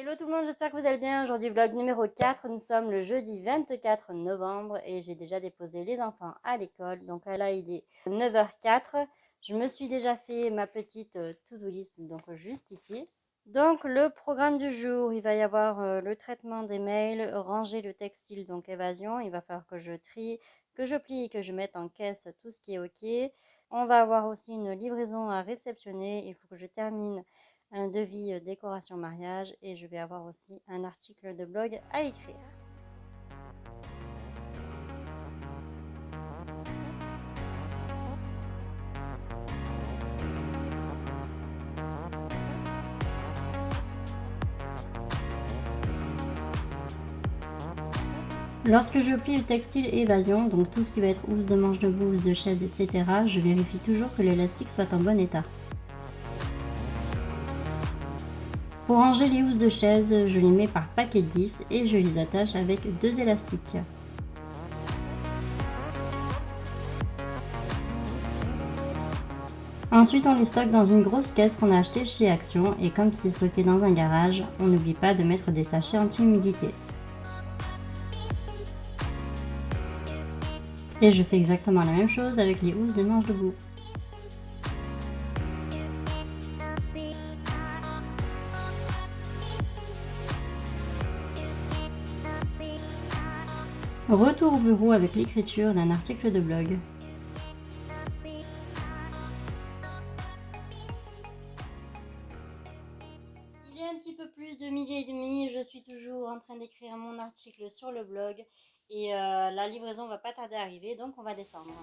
Hello tout le monde, j'espère que vous allez bien. Aujourd'hui vlog numéro 4, nous sommes le jeudi 24 novembre et j'ai déjà déposé les enfants à l'école. Donc là il est 9h04, je me suis déjà fait ma petite to-do list donc juste ici. Donc le programme du jour, il va y avoir le traitement des mails, ranger le textile donc évasion, il va falloir que je trie, que je plie et que je mette en caisse tout ce qui est ok. On va avoir aussi une livraison à réceptionner, il faut que je termine un devis décoration mariage et je vais avoir aussi un article de blog à écrire. Lorsque je plie le textile évasion, donc tout ce qui va être housse de manche debout, housse de chaise, etc., je vérifie toujours que l'élastique soit en bon état. Pour ranger les housses de chaise, je les mets par paquet de 10 et je les attache avec 2 élastiques. Ensuite, on les stocke dans une grosse caisse qu'on a achetée chez Action et comme c'est stocké dans un garage, on n'oublie pas de mettre des sachets anti-humidité. Et je fais exactement la même chose avec les housses de manche debout. Retour au bureau avec l'écriture d'un article de blog. Il est un petit peu plus de midi et demi, je suis toujours en train d'écrire mon article sur le blog et la livraison va pas tarder à arriver donc on va descendre.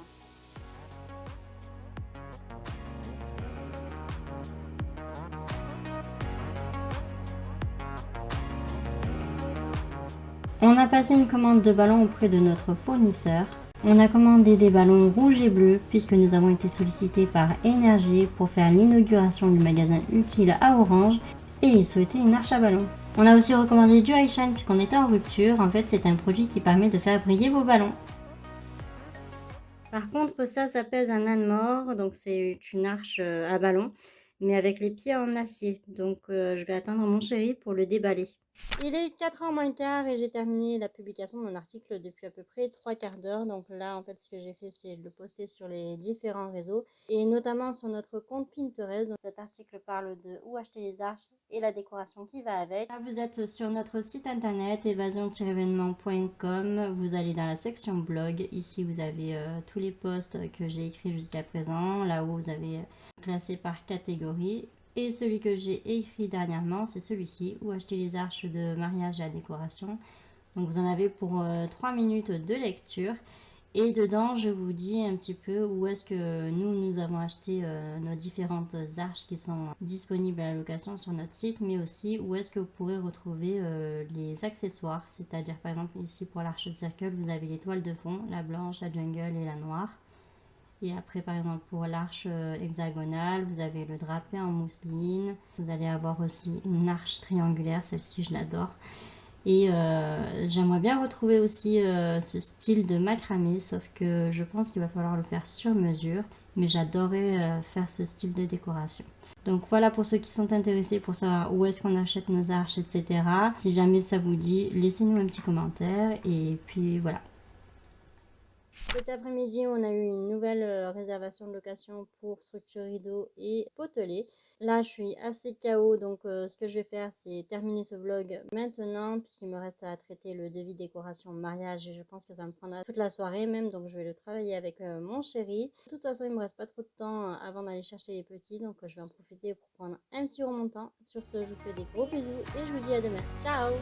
On a passé une commande de ballons auprès de notre fournisseur. On a commandé des ballons rouges et bleus puisque nous avons été sollicités par Énergie pour faire l'inauguration du magasin Utile à Orange et ils souhaitaient une arche à ballons. On a aussi recommandé du iShine puisqu'on était en rupture. En fait, c'est un produit qui permet de faire briller vos ballons. Par contre, ça pèse un âne mort, donc c'est une arche à ballon, mais avec les pieds en acier. Donc je vais attendre mon chéri pour le déballer. Il est 4h moins le quart et j'ai terminé la publication de mon article depuis à peu près 3/4 d'heure. Donc là, en fait, ce que j'ai fait, c'est le poster sur les différents réseaux et notamment sur notre compte Pinterest. Donc, cet article parle de où acheter les arches et la décoration qui va avec. Là, vous êtes sur notre site internet évasion-événement.com. Vous allez dans la section blog. Ici, vous avez tous les posts que j'ai écrits jusqu'à présent. Là-haut, vous avez classé par catégorie. Et celui que j'ai écrit dernièrement, c'est celui-ci, où acheter les arches de mariage à décoration. Donc vous en avez pour 3 minutes de lecture. Et dedans, je vous dis un petit peu où est-ce que nous avons acheté nos différentes arches qui sont disponibles à la location sur notre site, mais aussi où est-ce que vous pourrez retrouver les accessoires. C'est-à-dire par exemple ici pour l'arche circle, vous avez les toiles de fond, la blanche, la jungle et la noire. Et après, par exemple, pour l'arche hexagonale, vous avez le drapé en mousseline. Vous allez avoir aussi une arche triangulaire, celle-ci, je l'adore. Et j'aimerais bien retrouver aussi ce style de macramé, sauf que je pense qu'il va falloir le faire sur mesure. Mais j'adorais faire ce style de décoration. Donc voilà pour ceux qui sont intéressés pour savoir où est-ce qu'on achète nos arches, etc. Si jamais ça vous dit, laissez-nous un petit commentaire. Et puis voilà. Cet après-midi, on a eu une nouvelle réservation de location pour structure rideau et potelet. Là, je suis assez KO, donc ce que je vais faire, c'est terminer ce vlog maintenant, puisqu'il me reste à traiter le devis décoration mariage et je pense que ça me prendra toute la soirée même, donc je vais le travailler avec mon chéri. De toute façon, il me reste pas trop de temps avant d'aller chercher les petits, donc je vais en profiter pour prendre un petit remontant. Sur ce, je vous fais des gros bisous et je vous dis à demain. Ciao!